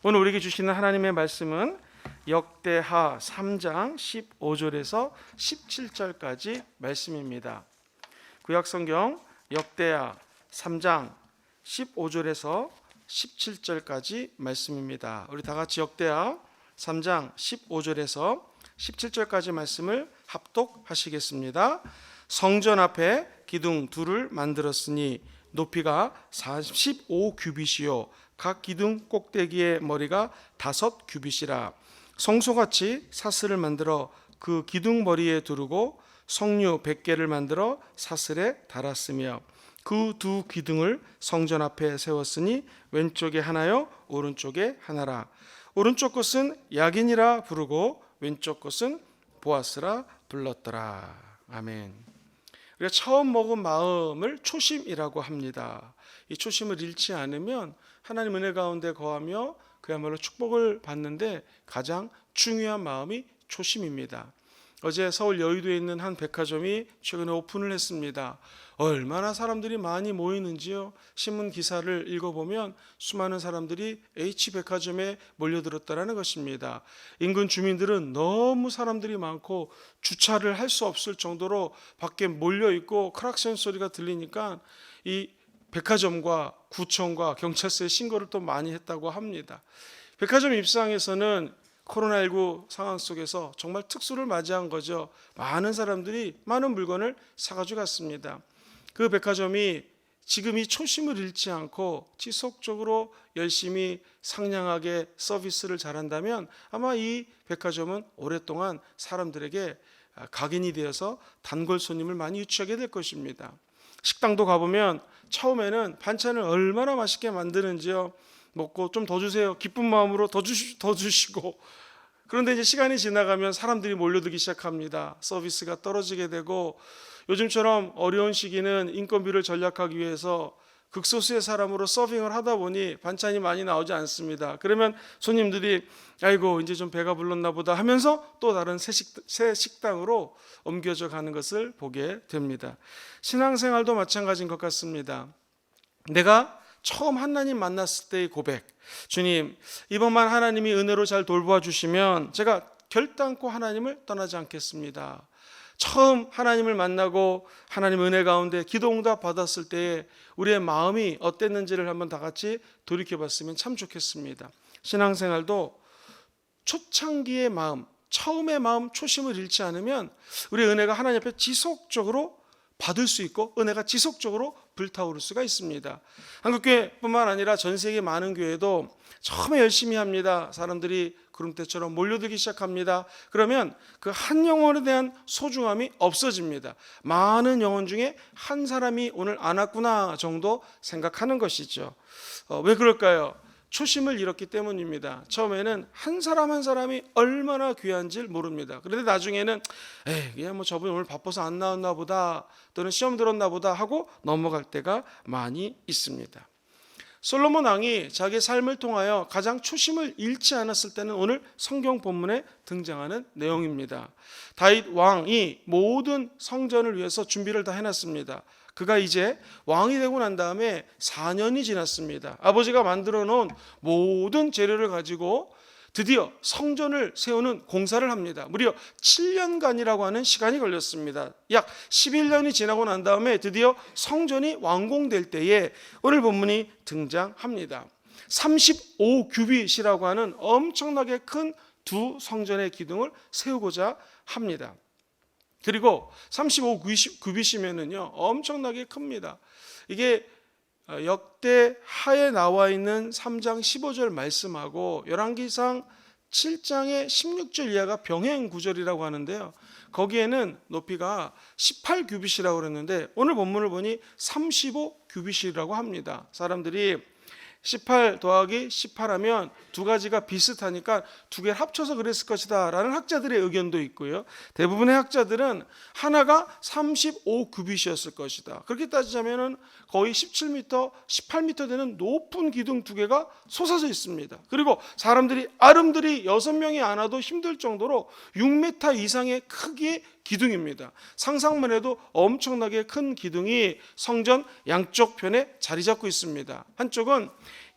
오늘 우리에게 주시는 하나님의 말씀은 역대하 3장 15절에서 17절까지 말씀입니다. 구약성경 역대하 3장 15절에서 17절까지 말씀입니다. 우리 다 같이 역대하 3장 15절에서 17절까지 말씀을 합독하시겠습니다. 성전 앞에 기둥 둘을 만들었으니 높이가 45규빗이요 각 기둥 꼭대기의 머리가 5규빗이라. 성소같이 사슬을 만들어 그 기둥 머리에 두르고 석류 100개를 만들어 사슬에 달았으며 그 두 기둥을 성전 앞에 세웠으니 왼쪽에 하나요 오른쪽에 하나라. 오른쪽 것은 야긴이라 부르고 왼쪽 것은 보아스라 불렀더라. 아멘. 우리가 처음 먹은 마음을 초심이라고 합니다. 이 초심을 잃지 않으면 하나님 은혜 가운데 거하며 그야말로 축복을 받는데 가장 중요한 마음이 초심입니다. 어제 서울 여의도에 있는 한 백화점이 최근에 오픈을 했습니다. 얼마나 사람들이 많이 모이는지요. 신문 기사를 읽어보면 수많은 사람들이 H백화점에 몰려들었다는 것입니다. 인근 주민들은 너무 사람들이 많고 주차를 할 수 없을 정도로 밖에 몰려있고 크락션 소리가 들리니까 이 백화점과 구청과 경찰서에 신고를 또 많이 했다고 합니다. 백화점 입상에서는 코로나19 상황 속에서 정말 특수를 맞이한 거죠. 많은 사람들이 많은 물건을 사가지고 갔습니다. 그 백화점이 지금 이 초심을 잃지 않고 지속적으로 열심히 상냥하게 서비스를 잘한다면 아마 이 백화점은 오랫동안 사람들에게 각인이 되어서 단골 손님을 많이 유치하게 될 것입니다. 식당도 가보면 처음에는 반찬을 얼마나 맛있게 만드는지요. 먹고 좀 더 주세요. 기쁜 마음으로 더 주시고 그런데 이제 시간이 지나가면 사람들이 몰려들기 시작합니다. 서비스가 떨어지게 되고 요즘처럼 어려운 시기는 인건비를 절약하기 위해서 극소수의 사람으로 서빙을 하다 보니 반찬이 많이 나오지 않습니다. 그러면 손님들이 아이고 이제 좀 배가 불렀나 보다 하면서 또 다른 새 식당으로 옮겨져 가는 것을 보게 됩니다. 신앙생활도 마찬가지인 것 같습니다. 내가 처음 하나님 만났을 때의 고백, 주님 이번만 하나님이 은혜로 잘 돌보아 주시면 제가 결단코 하나님을 떠나지 않겠습니다. 처음 하나님을 만나고 하나님 은혜 가운데 기도응답 받았을 때에 우리의 마음이 어땠는지를 한번 다 같이 돌이켜봤으면 참 좋겠습니다. 신앙생활도 초창기의 마음, 처음의 마음, 초심을 잃지 않으면 우리의 은혜가 하나님 앞에 지속적으로 받을 수 있고 은혜가 지속적으로 불타오를 수가 있습니다. 한국교회뿐만 아니라 전 세계 많은 교회도 처음에 열심히 합니다. 사람들이 구름대처럼 몰려들기 시작합니다. 그러면 그 한 영혼에 대한 소중함이 없어집니다. 많은 영혼 중에 한 사람이 오늘 안 왔구나 정도 생각하는 것이죠. 왜 그럴까요? 초심을 잃었기 때문입니다. 처음에는 한 사람 한 사람이 얼마나 귀한지 모릅니다. 그런데 나중에는 그냥 뭐 저분이 오늘 바빠서 안 나왔나 보다 또는 시험 들었나 보다 하고 넘어갈 때가 많이 있습니다. 솔로몬 왕이 자기의 삶을 통하여 가장 초심을 잃지 않았을 때는 오늘 성경 본문에 등장하는 내용입니다. 다윗 왕이 모든 성전을 위해서 준비를 다 해놨습니다. 그가 이제 왕이 되고 난 다음에 4년이 지났습니다. 아버지가 만들어 놓은 모든 재료를 가지고 드디어 성전을 세우는 공사를 합니다. 무려 7년간이라고 하는 시간이 걸렸습니다. 약 11년이 지나고 난 다음에 드디어 성전이 완공될 때에 오늘 본문이 등장합니다. 35규빗이라고 하는 엄청나게 큰 두 성전의 기둥을 세우고자 합니다. 그리고 35규빗이면은요 엄청나게 큽니다. 이게 역대하에 나와 있는 3장 15절 말씀하고 열왕기상 7장의 16절 이하가 병행 구절이라고 하는데요. 거기에는 높이가 18규빗이라고 그랬는데 오늘 본문을 보니 35규빗이라고 합니다. 사람들이 18 더하기 18하면 두 가지가 비슷하니까 두 개를 합쳐서 그랬을 것이다 라는 학자들의 의견도 있고요. 대부분의 학자들은 하나가 35규빗이었을 것이다. 그렇게 따지자면 거의 17m, 18m 되는 높은 기둥 두 개가 솟아져 있습니다. 그리고 사람들이 아름들이 6명이 안 와도 힘들 정도로 6m 이상의 크기의 기둥입니다. 상상만 해도 엄청나게 큰 기둥이 성전 양쪽 편에 자리 잡고 있습니다. 한쪽은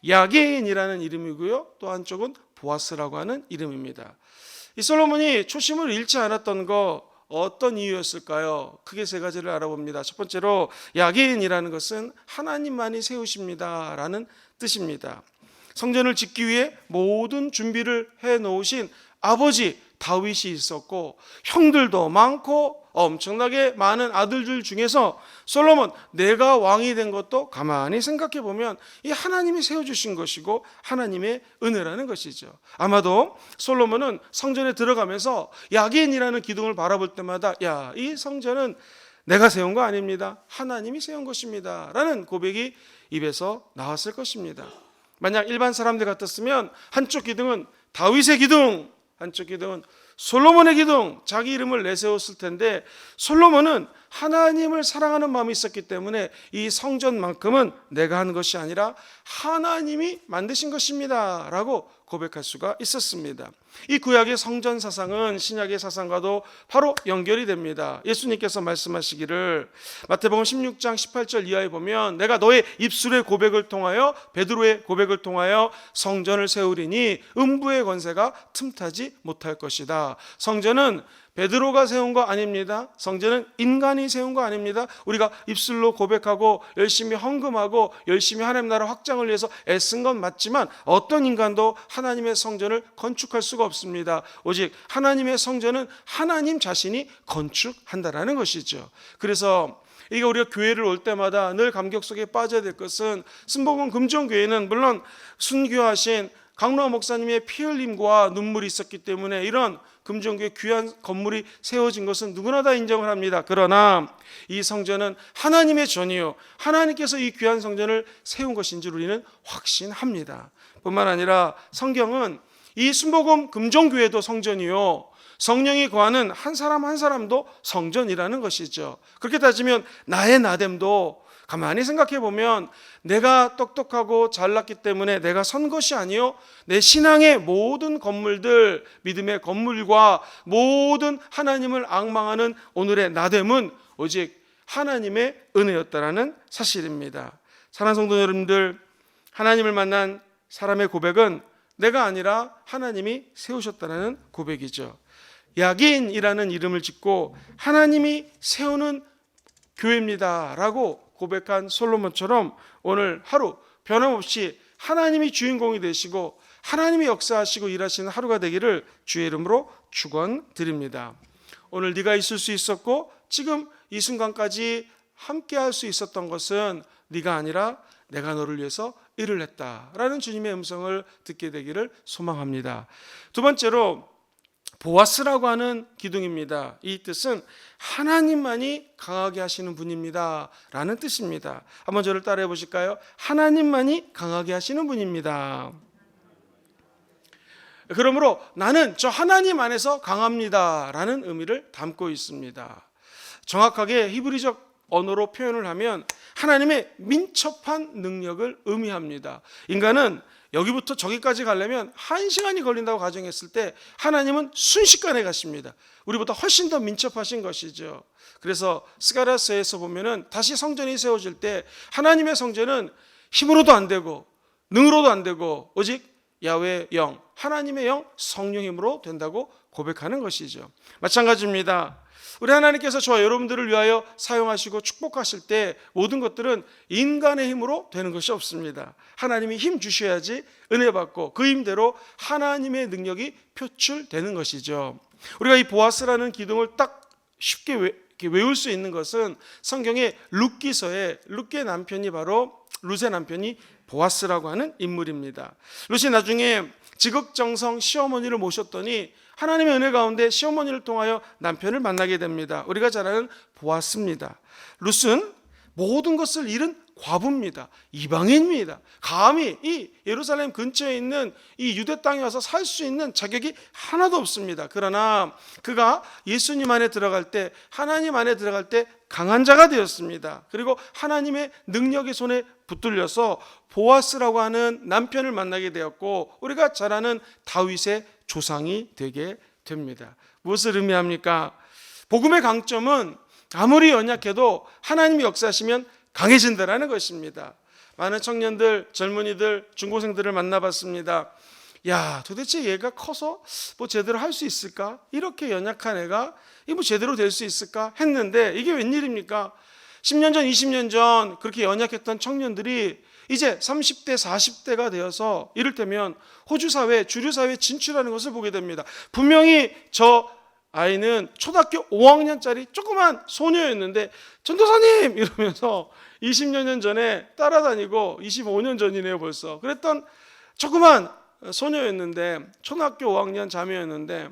야게인이라는 이름이고요, 또 한쪽은 보아스라고 하는 이름입니다. 이 솔로몬이 초심을 잃지 않았던 거 어떤 이유였을까요? 크게 세 가지를 알아봅니다. 첫 번째로 야게인이라는 것은 하나님만이 세우십니다 라는 뜻입니다. 성전을 짓기 위해 모든 준비를 해놓으신 아버지 다윗이 있었고, 형들도 많고 엄청나게 많은 아들들 중에서 솔로몬, 내가 왕이 된 것도 가만히 생각해 보면 이 하나님이 세워주신 것이고 하나님의 은혜라는 것이죠. 아마도 솔로몬은 성전에 들어가면서 야긴이라는 기둥을 바라볼 때마다, 야, 이 성전은 내가 세운 거 아닙니다, 하나님이 세운 것입니다 라는 고백이 입에서 나왔을 것입니다. 만약 일반 사람들 같았으면 한쪽 기둥은 다윗의 기둥, 한쪽 기둥은 솔로몬의 기둥, 자기 이름을 내세웠을 텐데, 솔로몬은 하나님을 사랑하는 마음이 있었기 때문에 이 성전만큼은 내가 한 것이 아니라 하나님이 만드신 것입니다 라고 고백할 수가 있었습니다. 이 구약의 성전 사상은 신약의 사상과도 바로 연결이 됩니다. 예수님께서 말씀하시기를 마태복음 16장 18절 이하에 보면, 내가 너의 입술의 고백을 통하여, 베드로의 고백을 통하여 성전을 세우리니 음부의 권세가 틈타지 못할 것이다. 성전은 베드로가 세운 거 아닙니다. 성전은 인간이 세운 거 아닙니다. 우리가 입술로 고백하고 열심히 헌금하고 열심히 하나님 나라 확장을 위해서 애쓴 건 맞지만 어떤 인간도 하나님의 성전을 건축할 수가 없습니다. 오직 하나님의 성전은 하나님 자신이 건축한다라는 것이죠. 그래서 이게 우리가 교회를 올 때마다 늘 감격 속에 빠져야 될 것은, 순복음 금종교회는 물론 순교하신 강로아 목사님의 피 흘림과 눈물이 있었기 때문에 이런 금종교의 귀한 건물이 세워진 것은 누구나 다 인정을 합니다. 그러나 이 성전은 하나님의 전이요, 하나님께서 이 귀한 성전을 세운 것인 줄 우리는 확신합니다. 뿐만 아니라 성경은 이 순복음 금종교회도 성전이요, 성령이 거하는 한 사람 한 사람도 성전이라는 것이죠. 그렇게 따지면 나의 나됨도 가만히 생각해 보면 내가 똑똑하고 잘났기 때문에 내가 선 것이 아니요, 내 신앙의 모든 건물들, 믿음의 건물과 모든 하나님을 앙망하는 오늘의 나됨은 오직 하나님의 은혜였다라는 사실입니다. 사랑하는 성도 여러분들, 하나님을 만난 사람의 고백은 내가 아니라 하나님이 세우셨다는 고백이죠. 야긴이라는 이름을 짓고 하나님이 세우는 교회입니다 라고 고백한 솔로몬처럼 오늘 하루 변함없이 하나님이 주인공이 되시고 하나님이 역사하시고 일하시는 하루가 되기를 주의 이름으로 축원드립니다. 오늘 네가 있을 수 있었고 지금 이 순간까지 함께 할 수 있었던 것은 네가 아니라 내가 너를 위해서 일을 했다라는 주님의 음성을 듣게 되기를 소망합니다. 두 번째로 보아스라고 하는 기둥입니다. 이 뜻은 하나님만이 강하게 하시는 분입니다 라는 뜻입니다. 한번 저를 따라해 보실까요? 하나님만이 강하게 하시는 분입니다. 그러므로 나는 저 하나님 안에서 강합니다 라는 의미를 담고 있습니다. 정확하게 히브리적 언어로 표현을 하면 하나님의 민첩한 능력을 의미합니다. 인간은 여기부터 저기까지 가려면 1시간이 걸린다고 가정했을 때 하나님은 순식간에 가십니다. 우리보다 훨씬 더 민첩하신 것이죠. 그래서 스가랴서에서 보면은 다시 성전이 세워질 때 하나님의 성전은 힘으로도 안 되고 능으로도 안 되고 오직 야훼의 영, 하나님의 영, 성령 힘으로 된다고 고백하는 것이죠. 마찬가지입니다. 우리 하나님께서 저와 여러분들을 위하여 사용하시고 축복하실 때 모든 것들은 인간의 힘으로 되는 것이 없습니다. 하나님이 힘 주셔야지 은혜 받고 그 힘대로 하나님의 능력이 표출되는 것이죠. 우리가 이 보아스라는 기둥을 딱 쉽게 외울 수 있는 것은 성경의 룻기서에 룻의 남편이 바로 룻의 남편이 보아스라고 하는 인물입니다. 룻이 나중에 지극정성 시어머니를 모셨더니 하나님의 은혜 가운데 시어머니를 통하여 남편을 만나게 됩니다. 우리가 잘 아는 보아스입니다. 룻은 모든 것을 잃은 과부입니다. 이방인입니다. 감히 이 예루살렘 근처에 있는 이 유대 땅에 와서 살 수 있는 자격이 하나도 없습니다. 그러나 그가 예수님 안에 들어갈 때, 하나님 안에 들어갈 때 강한 자가 되었습니다. 그리고 하나님의 능력의 손에 붙들려서 보아스라고 하는 남편을 만나게 되었고 우리가 잘 아는 다윗의 조상이 되게 됩니다. 무엇을 의미합니까? 복음의 강점은 아무리 연약해도 하나님이 역사하시면 강해진다라는 것입니다. 많은 청년들, 젊은이들, 중고생들을 만나봤습니다. 야, 도대체 얘가 커서 뭐 제대로 할 수 있을까? 이렇게 연약한 애가 이 뭐 제대로 될 수 있을까? 했는데 이게 웬일입니까? 10년 전, 20년 전 그렇게 연약했던 청년들이 이제 30대, 40대가 되어서 이를테면 호주 사회, 주류 사회에 진출하는 것을 보게 됩니다. 분명히 저 아이는 초등학교 5학년짜리 조그만 소녀였는데 전도사님 이러면서 20년 전에 따라다니고 25년 전이네요 벌써. 그랬던 조그만 소녀였는데 초등학교 5학년 자매였는데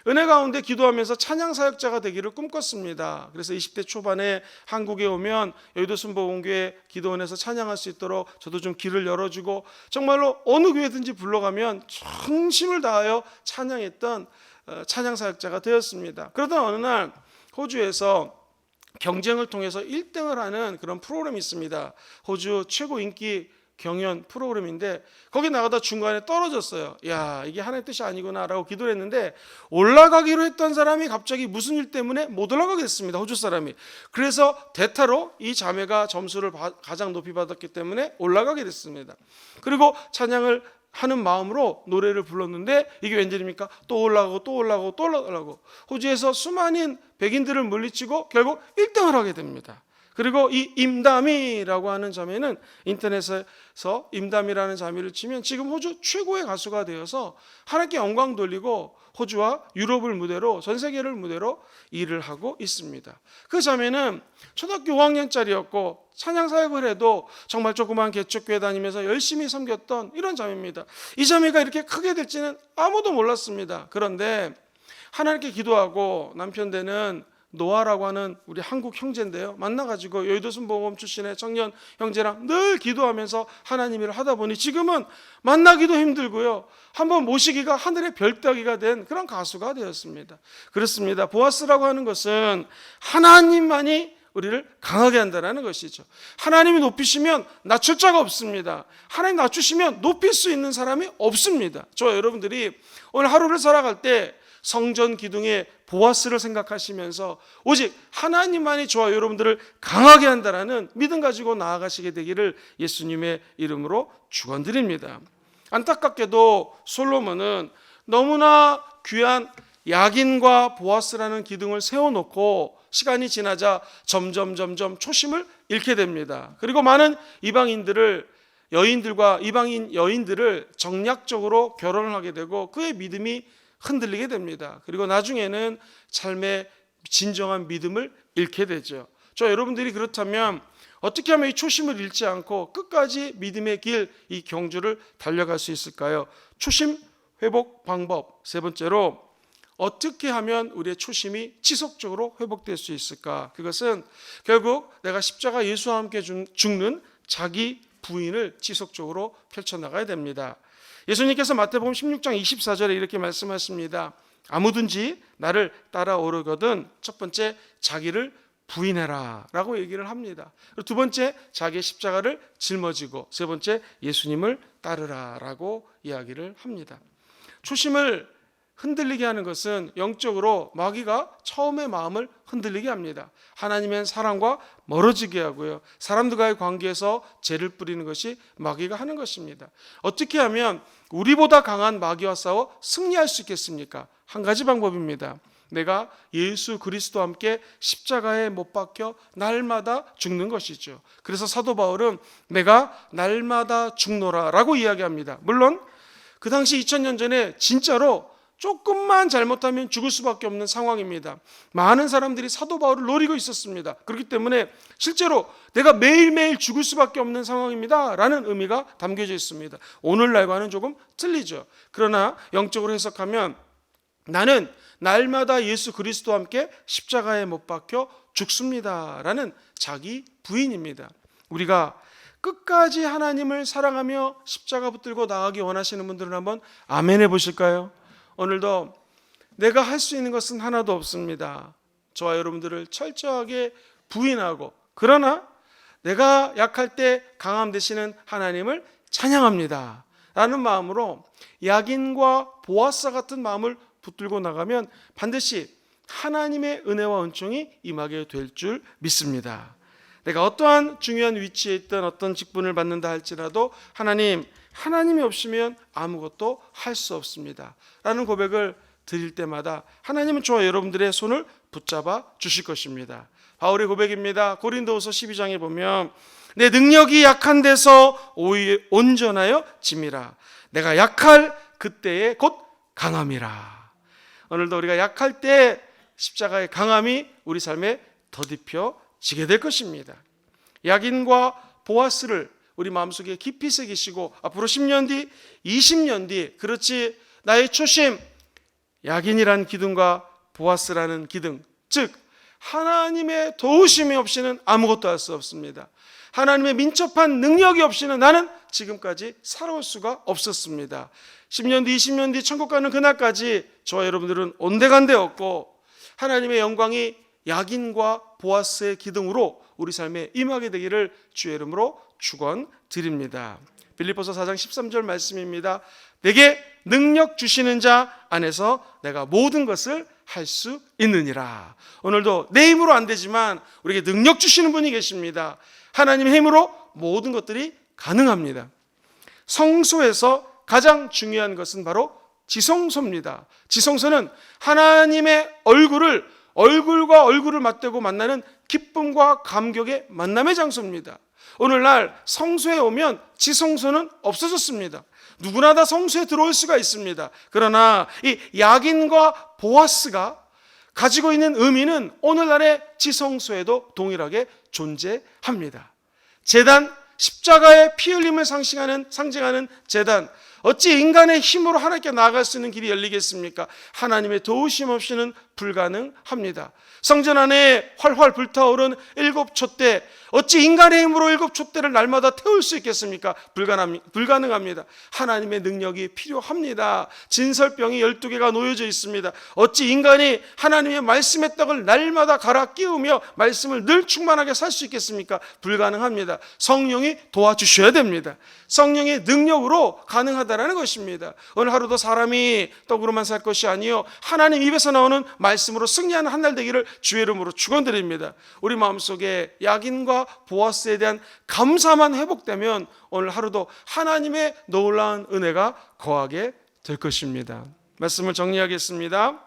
은혜 가운데 기도하면서 찬양 사역자가 되기를 꿈꿨습니다. 그래서 20대 초반에 한국에 오면 여의도 순복음교회 기도원에서 찬양할 수 있도록 저도 좀 길을 열어주고 정말로 어느 교회든지 불러가면 전심을 다하여 찬양했던 찬양 사역자가 되었습니다. 그러던 어느 날 호주에서 경쟁을 통해서 1등을 하는 그런 프로그램이 있습니다. 호주 최고 인기 경연 프로그램인데 거기 나가다 중간에 떨어졌어요. 야, 이게 하나님의 뜻이 아니구나 라고 기도를 했는데 올라가기로 했던 사람이 갑자기 무슨 일 때문에 못 올라가게 됐습니다. 호주 사람이. 그래서 대타로 이 자매가 점수를 가장 높이 받았기 때문에 올라가게 됐습니다. 그리고 찬양을 하는 마음으로 노래를 불렀는데 이게 웬일입니까? 또 올라가고 또 올라가고 또 올라가고 호주에서 수많은 백인들을 물리치고 결국 1등을 하게 됩니다. 그리고 이 임담이라고 하는 자매는 인터넷에서 임담이라는 자매를 치면 지금 호주 최고의 가수가 되어서 하나님께 영광 돌리고 호주와 유럽을 무대로 전 세계를 무대로 일을 하고 있습니다. 그 자매는 초등학교 5학년짜리였고 찬양 사역을 해도 정말 조그만 개척교회 다니면서 열심히 섬겼던 이런 자매입니다. 이 자매가 이렇게 크게 될지는 아무도 몰랐습니다. 그런데 하나님께 기도하고 남편 되는 노아라고 하는 우리 한국 형제인데요. 만나가지고 여의도 순복음 출신의 청년 형제랑 늘 기도하면서 하나님 일을 하다 보니 지금은 만나기도 힘들고요. 한번 모시기가 하늘의 별따기가 된 그런 가수가 되었습니다. 그렇습니다. 보아스라고 하는 것은 하나님만이 우리를 강하게 한다는 것이죠. 하나님이 높이시면 낮출 자가 없습니다. 하나님 낮추시면 높일 수 있는 사람이 없습니다. 저와 여러분들이 오늘 하루를 살아갈 때 성전 기둥의 보아스를 생각하시면서 오직 하나님만이 저와 여러분들을 강하게 한다라는 믿음 가지고 나아가시게 되기를 예수님의 이름으로 축원드립니다. 안타깝게도 솔로몬은 너무나 귀한 야긴과 보아스라는 기둥을 세워놓고 시간이 지나자 점점 초심을 잃게 됩니다. 그리고 많은 여인들과 이방인 여인들을 정략적으로 결혼을 하게 되고 그의 믿음이 흔들리게 됩니다. 그리고 나중에는 삶의 진정한 믿음을 잃게 되죠. 저 여러분들이 그렇다면 어떻게 하면 이 초심을 잃지 않고 끝까지 믿음의 길, 이 경주를 달려갈 수 있을까요? 초심 회복 방법. 세 번째로 어떻게 하면 우리의 초심이 지속적으로 회복될 수 있을까? 그것은 결국 내가 십자가 예수와 함께 죽는 자기 부인을 지속적으로 펼쳐나가야 됩니다. 예수님께서 마태복음 16장 24절에 이렇게 말씀하십니다. 아무든지 나를 따라오려거든 첫 번째 자기를 부인해라 라고 얘기를 합니다. 그리고 두 번째 자기의 십자가를 짊어지고 세 번째 예수님을 따르라 라고 이야기를 합니다. 초심을 흔들리게 하는 것은 영적으로 마귀가 처음에 마음을 흔들리게 합니다. 하나님의 사랑과 멀어지게 하고요. 사람들과의 관계에서 죄를 뿌리는 것이 마귀가 하는 것입니다. 어떻게 하면 우리보다 강한 마귀와 싸워 승리할 수 있겠습니까? 한 가지 방법입니다. 내가 예수 그리스도와 함께 십자가에 못 박혀 날마다 죽는 것이죠. 그래서 사도 바울은 내가 날마다 죽노라 라고 이야기합니다. 물론 그 당시 2000년 전에 진짜로 조금만 잘못하면 죽을 수밖에 없는 상황입니다. 많은 사람들이 사도 바울을 노리고 있었습니다. 그렇기 때문에 실제로 내가 매일매일 죽을 수밖에 없는 상황입니다 라는 의미가 담겨져 있습니다. 오늘날과는 조금 틀리죠. 그러나 영적으로 해석하면 나는 날마다 예수 그리스도와 함께 십자가에 못 박혀 죽습니다 라는 자기 부인입니다. 우리가 끝까지 하나님을 사랑하며 십자가 붙들고 나가기 원하시는 분들은 한번 아멘 해보실까요? 오늘도 내가 할 수 있는 것은 하나도 없습니다. 저와 여러분들을 철저하게 부인하고 그러나 내가 약할 때 강함 되시는 하나님을 찬양합니다 라는 마음으로 야긴과 보아스 같은 마음을 붙들고 나가면 반드시 하나님의 은혜와 은총이 임하게 될 줄 믿습니다. 내가 어떠한 중요한 위치에 있던 어떤 직분을 받는다 할지라도 하나님이 없으면 아무것도 할 수 없습니다 라는 고백을 드릴 때마다 하나님은 저와 여러분들의 손을 붙잡아 주실 것입니다. 바울의 고백입니다. 고린도후서 12장에 보면 내 능력이 약한 데서 온전하여 짐이라. 내가 약할 그때에 곧 강함이라. 오늘도 우리가 약할 때 십자가의 강함이 우리 삶에 더딥혀지게 될 것입니다. 야긴과 보아스를 우리 마음속에 깊이 새기시고 앞으로 10년 뒤, 20년 뒤 그렇지 나의 초심 야긴이란 기둥과 보아스라는 기둥, 즉 하나님의 도우심이 없이는 아무것도 할 수 없습니다. 하나님의 민첩한 능력이 없이는 나는 지금까지 살아올 수가 없었습니다. 10년 뒤, 20년 뒤 천국 가는 그날까지 저와 여러분들은 온데간데 없고 하나님의 영광이 야긴과 보아스의 기둥으로 우리 삶에 임하게 되기를 주의 이름으로 축원드립니다. 빌립보서 4장 13절 말씀입니다. 내게 능력 주시는 자 안에서 내가 모든 것을 할 수 있느니라. 오늘도 내 힘으로 안 되지만 우리에게 능력 주시는 분이 계십니다. 하나님의 힘으로 모든 것들이 가능합니다. 성소에서 가장 중요한 것은 바로 지성소입니다. 지성소는 하나님의 얼굴과 얼굴을 맞대고 만나는 기쁨과 감격의 만남의 장소입니다. 오늘날 성소에 오면 지성소는 없어졌습니다. 누구나 다 성소에 들어올 수가 있습니다. 그러나 이 야긴과 보아스가 가지고 있는 의미는 오늘날의 지성소에도 동일하게 존재합니다. 제단, 십자가의 피 흘림을 상징하는 제단, 어찌 인간의 힘으로 하나님께 나아갈 수 있는 길이 열리겠습니까? 하나님의 도우심 없이는 불가능합니다. 성전 안에 활활 불타오른 7촛대, 어찌 인간의 힘으로 7촛대를 날마다 태울 수 있겠습니까? 불가능합니다. 하나님의 능력이 필요합니다. 진설병이 12개가 놓여져 있습니다. 어찌 인간이 하나님의 말씀의 떡을 날마다 갈아 끼우며 말씀을 늘 충만하게 살 수 있겠습니까? 불가능합니다. 성령이 도와주셔야 됩니다. 성령의 능력으로 가능하다라는 것입니다. 오늘 하루도 사람이 떡으로만 살 것이 아니요 하나님 입에서 나오는 말씀으로 승리하는 한 날 되기를 주의 이름으로 축원드립니다. 우리 마음속에 야긴과 보아스에 대한 감사만 회복되면 오늘 하루도 하나님의 놀라운 은혜가 거하게 될 것입니다. 말씀을 정리하겠습니다.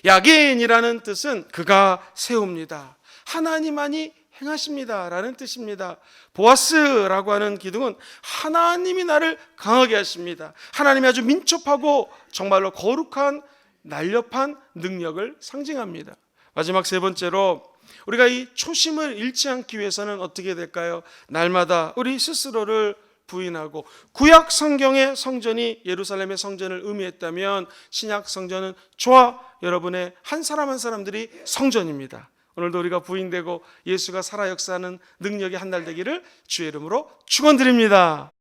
야긴이라는 뜻은 그가 세웁니다. 하나님만이 행하십니다 라는 뜻입니다. 보아스라고 하는 기둥은 하나님이 나를 강하게 하십니다. 하나님이 아주 민첩하고 정말로 거룩한 날렵한 능력을 상징합니다. 마지막 세 번째로 우리가 이 초심을 잃지 않기 위해서는 어떻게 될까요? 날마다 우리 스스로를 부인하고, 구약 성경의 성전이 예루살렘의 성전을 의미했다면 신약 성전은 저와 여러분의 한 사람 한 사람들이 성전입니다. 오늘도 우리가 부인되고 예수가 살아 역사하는 능력의 한 날 되기를 주의 이름으로 축원드립니다.